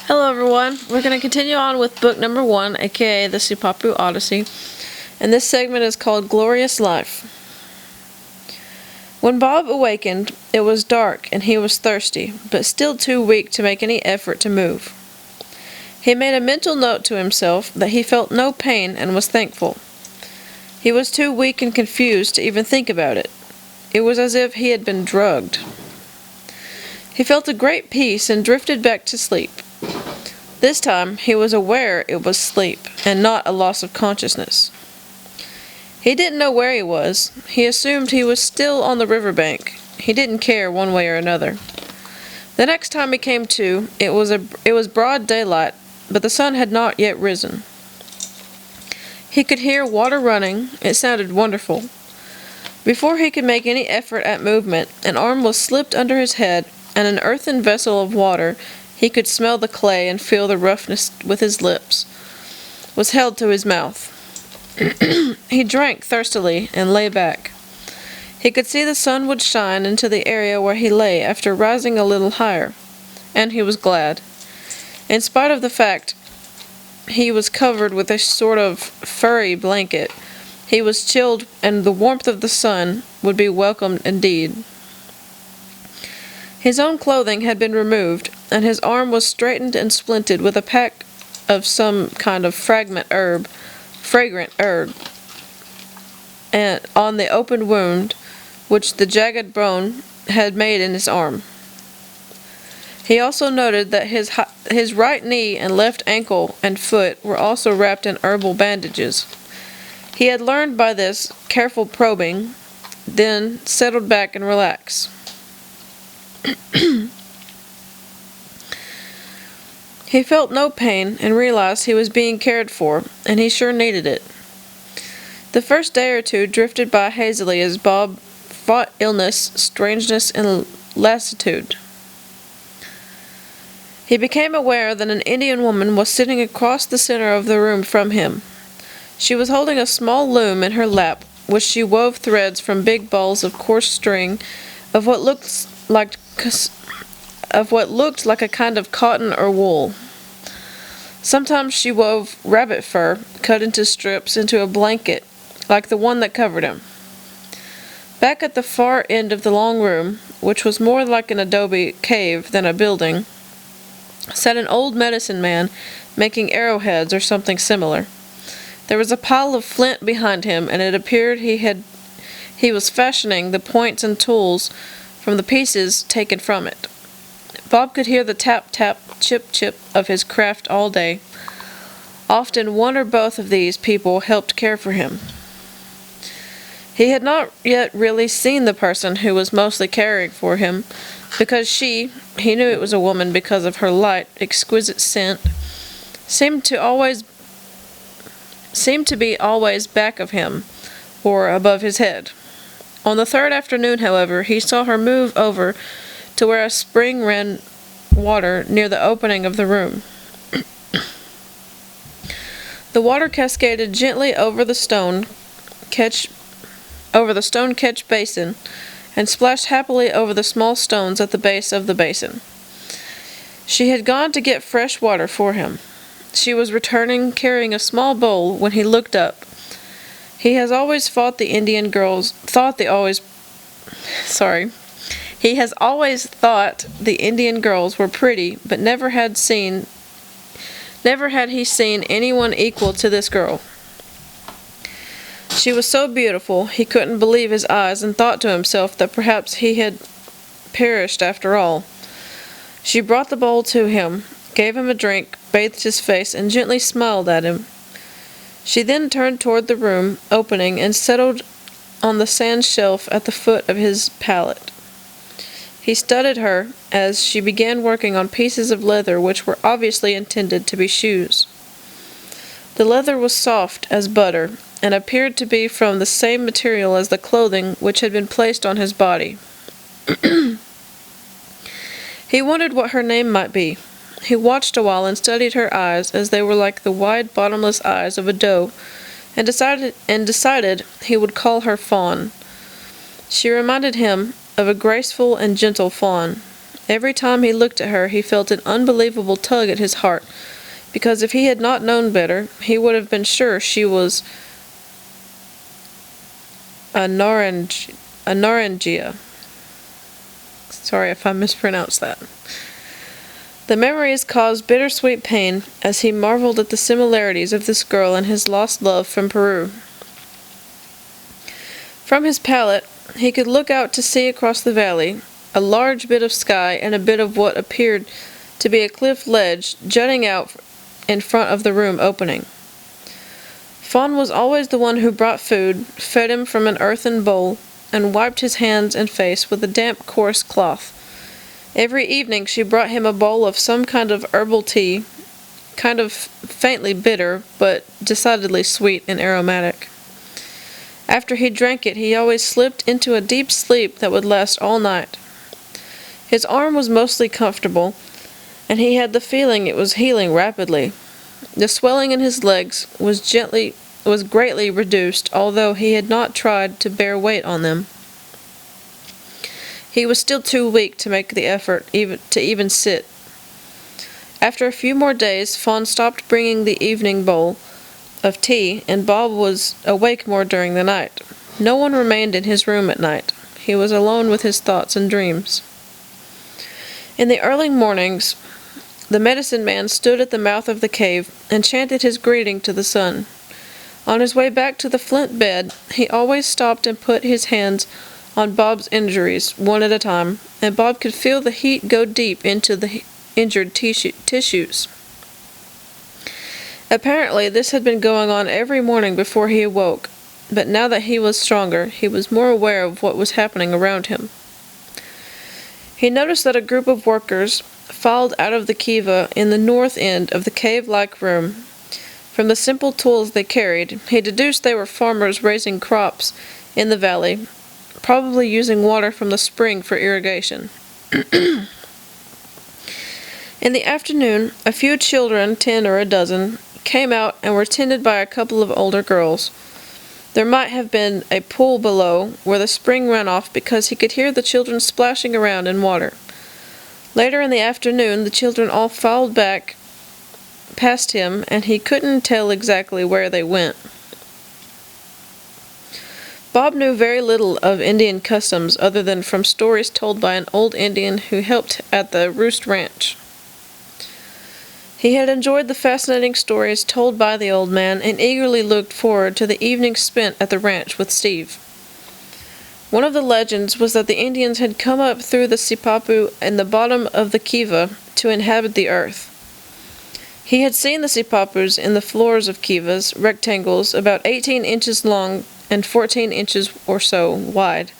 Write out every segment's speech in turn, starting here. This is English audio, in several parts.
Hello everyone, we're going to continue on with book number 1, aka the Sipapu Oddessy, and this segment is called Glorious Life. When Bob awakened, it was dark and he was thirsty, but still too weak to make any effort to move. He made a mental note to himself that he felt no pain and was thankful. He was too weak and confused to even think about it. It was as if he had been drugged. He felt a great peace and drifted back to sleep. This time, he was aware it was sleep, and not a loss of consciousness. He didn't know where he was. He assumed he was still on the riverbank. He didn't care one way or another. The next time he came to, it was broad daylight, but the sun had not yet risen. He could hear water running. It sounded wonderful. Before he could make any effort at movement, an arm was slipped under his head, and an earthen vessel of water, he could smell the clay and feel the roughness with his lips, was held to his mouth. He drank thirstily and lay back. He could see the sun would shine into the area where he lay after rising a little higher, and he was glad. In spite of the fact he was covered with a sort of furry blanket, he was chilled, and the warmth of the sun would be welcomed indeed. His own clothing had been removed, and his arm was straightened and splinted with a pack of some kind of fragrant herb, and on the open wound which the jagged bone had made in his arm. He also noted that his right knee and left ankle and foot were also wrapped in herbal bandages. He had learned by this careful probing, then settled back and relaxed. He felt no pain and realized he was being cared for, and he sure needed it. The first day or two drifted by hazily as Bob fought illness, strangeness, and lassitude. He became aware that an Indian woman was sitting across the center of the room from him. She was holding a small loom in her lap, which she wove threads from big balls of coarse string of what looked like a kind of cotton or wool. Sometimes she wove rabbit fur, cut into strips, into a blanket, like the one that covered him. Back at the far end of the long room, which was more like an adobe cave than a building, sat an old medicine man making arrowheads or something similar. There was a pile of flint behind him, and it appeared he was fashioning the points and tools from the pieces taken from it. Bob could hear the tap-tap, chip-chip of his craft all day. Often one or both of these people helped care for him. He had not yet really seen the person who was mostly caring for him, because he knew it was a woman because of her light, exquisite scent, seemed to be always back of him, or above his head. On the third afternoon, however, he saw her move over to where a spring ran water near the opening of the room. The water cascaded gently over the stone catch basin, and splashed happily over the small stones at the base of the basin. She had gone to get fresh water for him. She was returning, carrying a small bowl, when he looked up. He has always thought the Indian girls were pretty, but never had he seen anyone equal to this girl. She was so beautiful, he couldn't believe his eyes, and thought to himself that perhaps he had perished after all. She brought the bowl to him, gave him a drink, bathed his face, and gently smiled at him. She then turned toward the room opening and settled on the sand shelf at the foot of his pallet. He studied her as she began working on pieces of leather which were obviously intended to be shoes. The leather was soft as butter, and appeared to be from the same material as the clothing which had been placed on his body. He wondered what her name might be. He watched a while and studied her eyes, as they were like the wide, bottomless eyes of a doe, and decided he would call her Fawn. She reminded him of a graceful and gentle fawn. Every time he looked at her, he felt an unbelievable tug at his heart, because if he had not known better, he would have been sure she was a Narangia. Sorry if I mispronounced that. The memories caused bittersweet pain as he marveled at the similarities of this girl and his lost love from Peru. From his pallet, he could look out to sea across the valley, a large bit of sky and a bit of what appeared to be a cliff ledge jutting out in front of the room opening. Fawn was always the one who brought food, fed him from an earthen bowl, and wiped his hands and face with a damp, coarse cloth. Every evening she brought him a bowl of some kind of herbal tea, kind of faintly bitter, but decidedly sweet and aromatic. After he drank it, he always slipped into a deep sleep that would last all night. His arm was mostly comfortable, and he had the feeling it was healing rapidly. The swelling in his legs was greatly reduced, although he had not tried to bear weight on them. He was still too weak to make the effort to even sit. After a few more days, Fawn stopped bringing the evening bowl of tea, and Bob was awake more during the night. No one remained in his room at night. He was alone with his thoughts and dreams. In the early mornings, the medicine man stood at the mouth of the cave and chanted his greeting to the sun. On his way back to the flint bed, he always stopped and put his hands on Bob's injuries, one at a time, and Bob could feel the heat go deep into the injured tissues. Apparently, this had been going on every morning before he awoke, but now that he was stronger, he was more aware of what was happening around him. He noticed that a group of workers filed out of the kiva in the north end of the cave-like room. From the simple tools they carried, he deduced they were farmers raising crops in the valley, probably using water from the spring for irrigation. In the afternoon, a few children, 10 or a dozen, came out and were tended by a couple of older girls. There might have been a pool below where the spring ran off because he could hear the children splashing around in water. Later in the afternoon, the children all filed back past him, and he couldn't tell exactly where they went. Bob knew very little of Indian customs other than from stories told by an old Indian who helped at the Roost Ranch. He had enjoyed the fascinating stories told by the old man and eagerly looked forward to the evenings spent at the ranch with Steve. One of the legends was that the Indians had come up through the Sipapu and the bottom of the kiva to inhabit the earth. He had seen the Sipapus in the floors of kivas, rectangles about 18 inches long and 14 inches or so wide,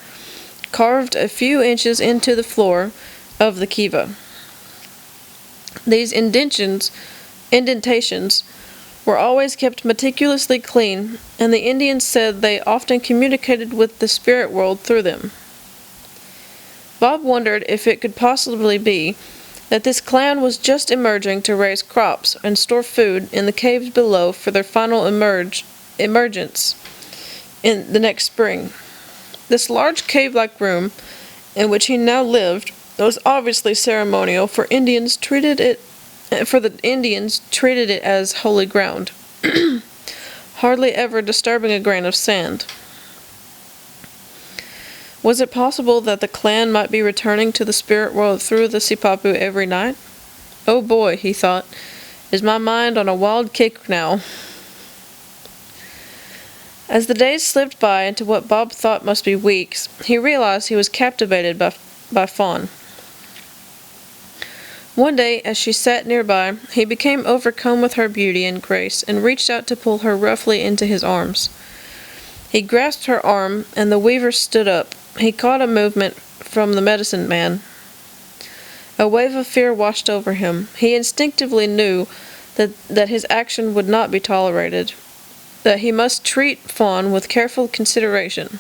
carved a few inches into the floor of the kiva. These indentations were always kept meticulously clean, and the Indians said they often communicated with the spirit world through them. Bob wondered if it could possibly be that this clan was just emerging to raise crops and store food in the caves below for their final emergence in the next spring. This large cave-like room in which he now lived was obviously ceremonial, for the Indians treated it as holy ground, hardly ever disturbing a grain of sand. Was it possible that the clan might be returning to the spirit world through the Sipapu every night? Oh boy, he thought, is my mind on a wild kick now. As the days slipped by into what Bob thought must be weeks, he realized he was captivated by Fawn. One day, as she sat nearby, he became overcome with her beauty and grace and reached out to pull her roughly into his arms. He grasped her arm, and the weaver stood up. He caught a movement from the medicine man. A wave of fear washed over him. He instinctively knew that his action would not be tolerated, that he must treat Fawn with careful consideration.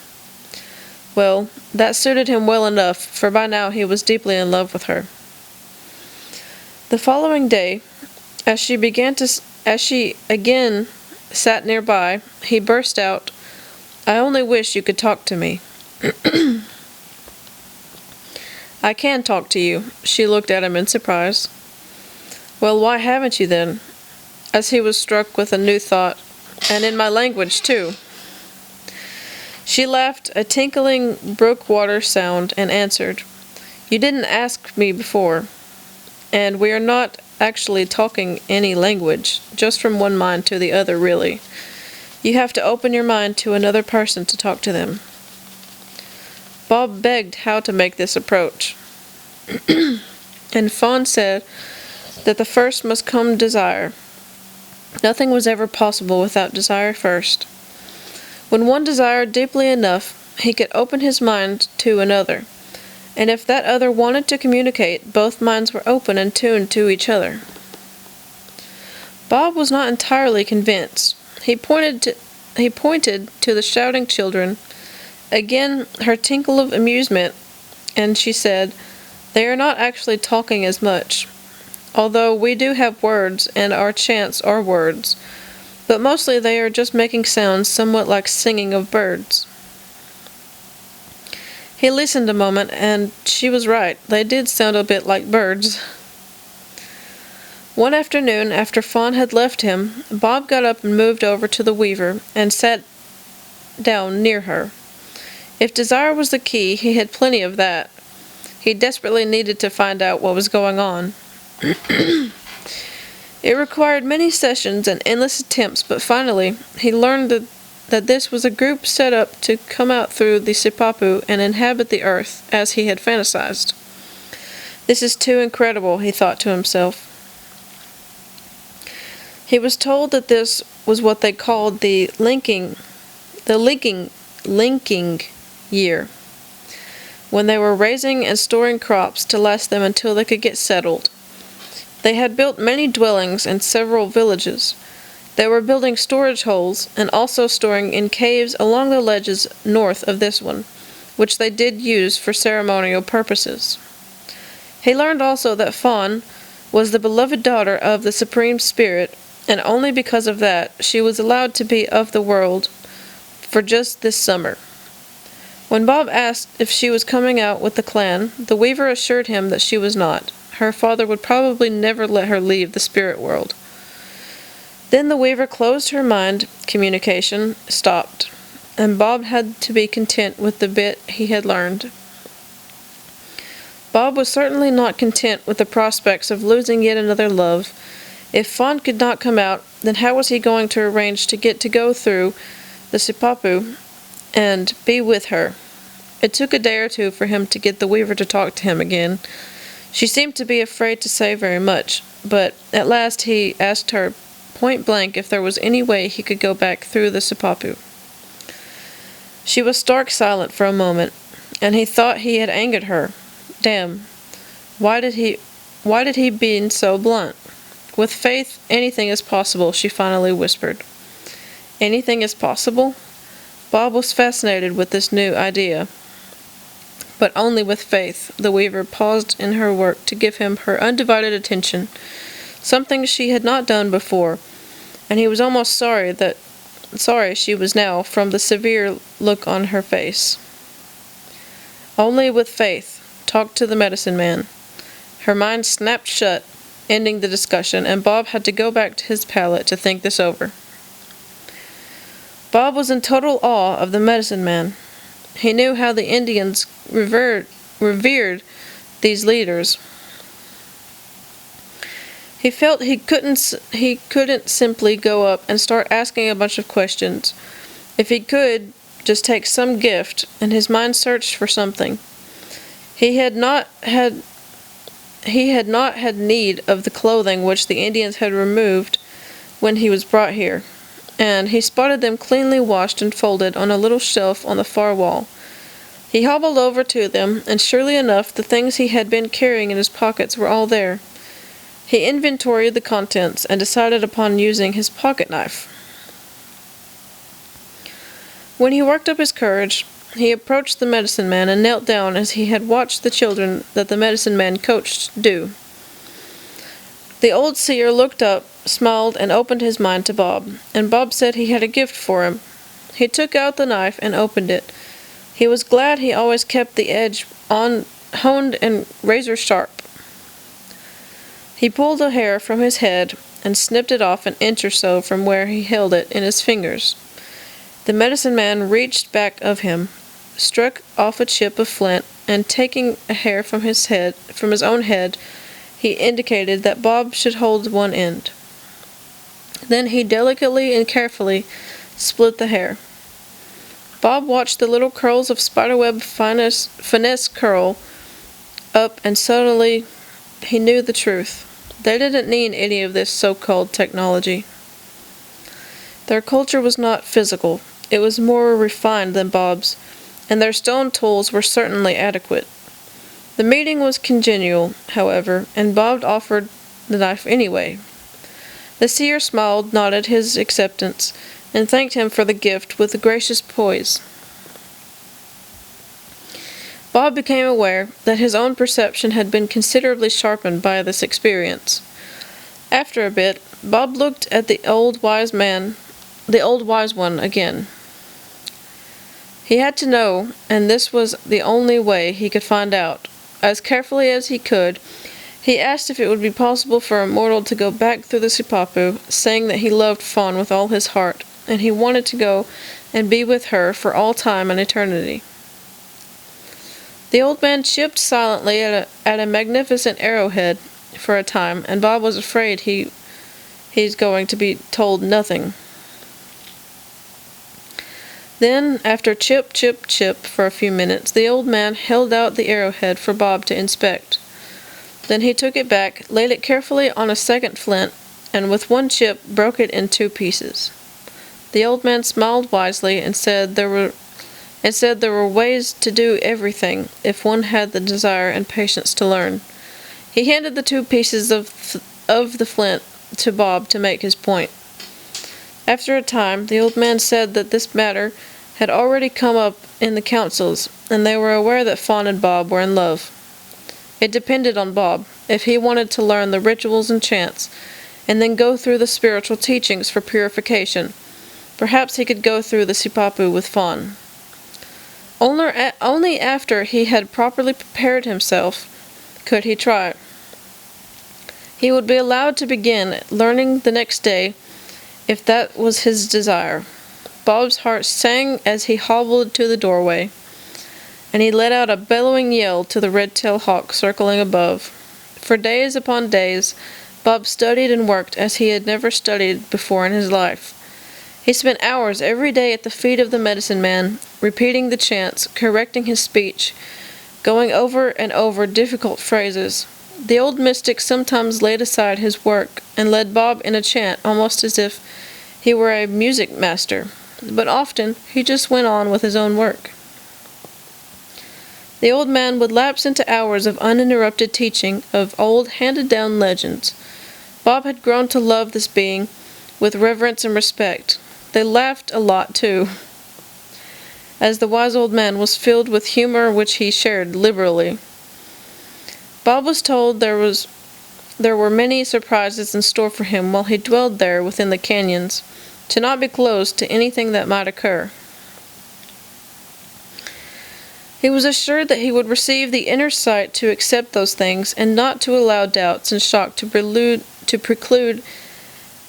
Well, that suited him well enough, for by now he was deeply in love with her. The following day, as she again sat nearby, he burst out, "I only wish you could talk to me." "I can talk to you." She looked at him in surprise. "Well, why haven't you then?" As he was struck with a new thought. "And in my language, too." She laughed, a tinkling brook water sound, and answered, "You didn't ask me before. And we are not actually talking any language, just from one mind to the other, really. You have to open your mind to another person to talk to them." Bob begged how to make this approach. And Fawn said that the first must come desire. Nothing was ever possible without desire first. When one desired deeply enough, he could open his mind to another, and if that other wanted to communicate, both minds were open and tuned to each other. Bob was not entirely convinced. He pointed to the shouting children. Again, her tinkle of amusement, and she said, "They are not actually talking as much, although we do have words, and our chants are words, but mostly they are just making sounds somewhat like singing of birds." He listened a moment, and she was right. They did sound a bit like birds. One afternoon, after Fawn had left him, Bob got up and moved over to the weaver, and sat down near her. If desire was the key, he had plenty of that. He desperately needed to find out what was going on. It required many sessions and endless attempts, but finally he learned that this was a group set up to come out through the Sipapu and inhabit the earth, as he had fantasized. "This is too incredible," he thought to himself. He was told that this was what they called the linking year, when they were raising and storing crops to last them until they could get settled. They had built many dwellings and several villages. They were building storage holes, and also storing in caves along the ledges north of this one, which they did use for ceremonial purposes. He learned also that Fawn was the beloved daughter of the Supreme Spirit, and only because of that she was allowed to be of the world for just this summer. When Bob asked if she was coming out with the clan, the weaver assured him that she was not. Her father would probably never let her leave the spirit world. Then the weaver closed her mind, communication stopped, and Bob had to be content with the bit he had learned. Bob was certainly not content with the prospects of losing yet another love. If Fawn could not come out, then how was he going to arrange to go through the Sipapu and be with her? It took a day or two for him to get the weaver to talk to him again. She seemed to be afraid to say very much, but at last he asked her point blank if there was any way he could go back through the Sipapu. She was stark silent for a moment, and he thought he had angered her. Damn. Why did he be so blunt? "With faith, anything is possible," she finally whispered. Anything is possible? Bob was fascinated with this new idea. But only with faith. The weaver paused in her work to give him her undivided attention, something she had not done before, and he was almost sorry she was now, from the severe look on her face. Only with faith. Talk to the medicine man. Her mind snapped shut, ending the discussion, and Bob had to go back to his pallet to think this over. Bob was in total awe of the medicine man. He knew how the Indians revered these leaders. He felt he couldn't simply go up and start asking a bunch of questions. If he could just take some gift, and his mind searched for something. He had not had need of the clothing which the Indians had removed when he was brought here, and he spotted them cleanly washed and folded on a little shelf on the far wall. He hobbled over to them, and surely enough the things he had been carrying in his pockets were all there. He inventoried the contents, and decided upon using his pocket knife. When he worked up his courage, he approached the medicine man and knelt down as he had watched the children that the medicine man coached do. The old seer looked up, smiled, and opened his mind to Bob, and Bob said he had a gift for him. He took out the knife and opened it. He was glad he always kept the edge on honed and razor sharp. He pulled a hair from his head and snipped it off an inch or so from where he held it in his fingers. The medicine man reached back of him, struck off a chip of flint, and taking a hair from his own head, he indicated that Bob should hold one end. Then he delicately and carefully split the hair. Bob watched the little curls of spiderweb finesse curl up, and suddenly he knew the truth. They didn't need any of this so-called technology. Their culture was not physical. It was more refined than Bob's, and their stone tools were certainly adequate. The meeting was congenial, however, and Bob offered the knife anyway. The seer smiled, nodded his acceptance, and thanked him for the gift with a gracious poise. Bob became aware that his own perception had been considerably sharpened by this experience. After a bit, Bob looked at the old wise one again. He had to know, and this was the only way he could find out. As carefully as he could, he asked if it would be possible for a mortal to go back through the Sipapu, saying that he loved Fawn with all his heart, and he wanted to go and be with her for all time and eternity. The old man chipped silently at a magnificent arrowhead for a time, and Bob was afraid he's going to be told nothing. Then, after chip, chip, chip for a few minutes, the old man held out the arrowhead for Bob to inspect. Then he took it back, laid it carefully on a second flint, and with one chip broke it in 2 pieces. The old man smiled wisely and said there were ways to do everything if one had the desire and patience to learn. He handed the 2 pieces of the flint to Bob to make his point. After a time, the old man said that this matter had already come up in the councils, and they were aware that Fawn and Bob were in love. It depended on Bob, if he wanted to learn the rituals and chants, and then go through the spiritual teachings for purification. Perhaps he could go through the Sipapu with Fawn. Only after he had properly prepared himself could he try. He would be allowed to begin learning the next day, if that was his desire. Bob's heart sang as he hobbled to the doorway, and he let out a bellowing yell to the red-tailed hawk circling above. For days upon days, Bob studied and worked as he had never studied before in his life. He spent hours every day at the feet of the medicine man, repeating the chants, correcting his speech, going over and over difficult phrases. The old mystic sometimes laid aside his work and led Bob in a chant almost as if he were a music master, but often he just went on with his own work. The old man would lapse into hours of uninterrupted teaching of old handed-down legends. Bob had grown to love this being with reverence and respect. They laughed a lot, too, as the wise old man was filled with humor which he shared liberally. Bob was told there were many surprises in store for him while he dwelled there within the canyons, to not be closed to anything that might occur. He was assured that he would receive the inner sight to accept those things, and not to allow doubts and shock to preclude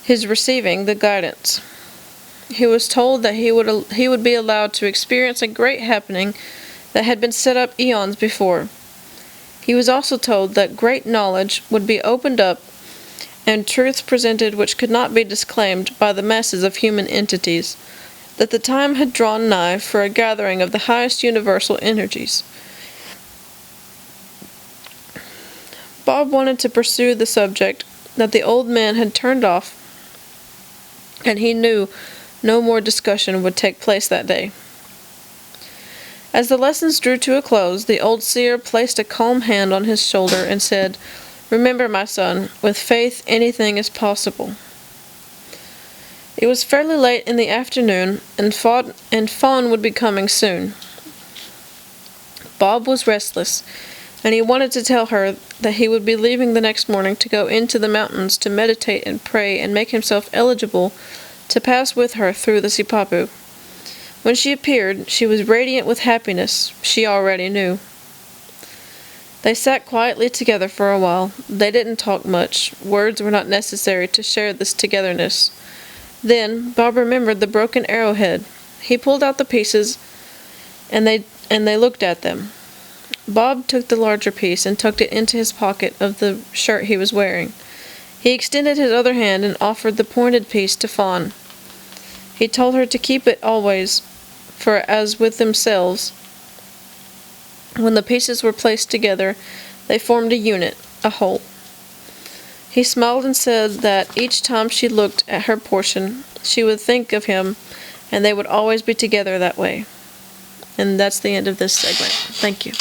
his receiving the guidance. He was told that he would be allowed to experience a great happening that had been set up eons before. He was also told that great knowledge would be opened up and truths presented which could not be disclaimed by the masses of human entities, that the time had drawn nigh for a gathering of the highest universal energies. Bob wanted to pursue the subject that the old man had turned off, and he knew no more discussion would take place that day. As the lessons drew to a close, the old seer placed a calm hand on his shoulder and said, "Remember, my son, with faith anything is possible." It was fairly late in the afternoon, and Fawn would be coming soon. Bob was restless, and he wanted to tell her that he would be leaving the next morning to go into the mountains to meditate and pray and make himself eligible to pass with her through the Sipapu. When she appeared, she was radiant with happiness, she already knew. They sat quietly together for a while. They didn't talk much. Words were not necessary to share this togetherness. Then Bob remembered the broken arrowhead. He pulled out the pieces, and they looked at them. Bob took the larger piece and tucked it into his pocket of the shirt he was wearing. He extended his other hand and offered the pointed piece to Fawn. He told her to keep it always, for as with themselves, when the pieces were placed together, they formed a unit, a whole. He smiled and said that each time she looked at her portion, she would think of him, and they would always be together that way. And that's the end of this segment. Thank you.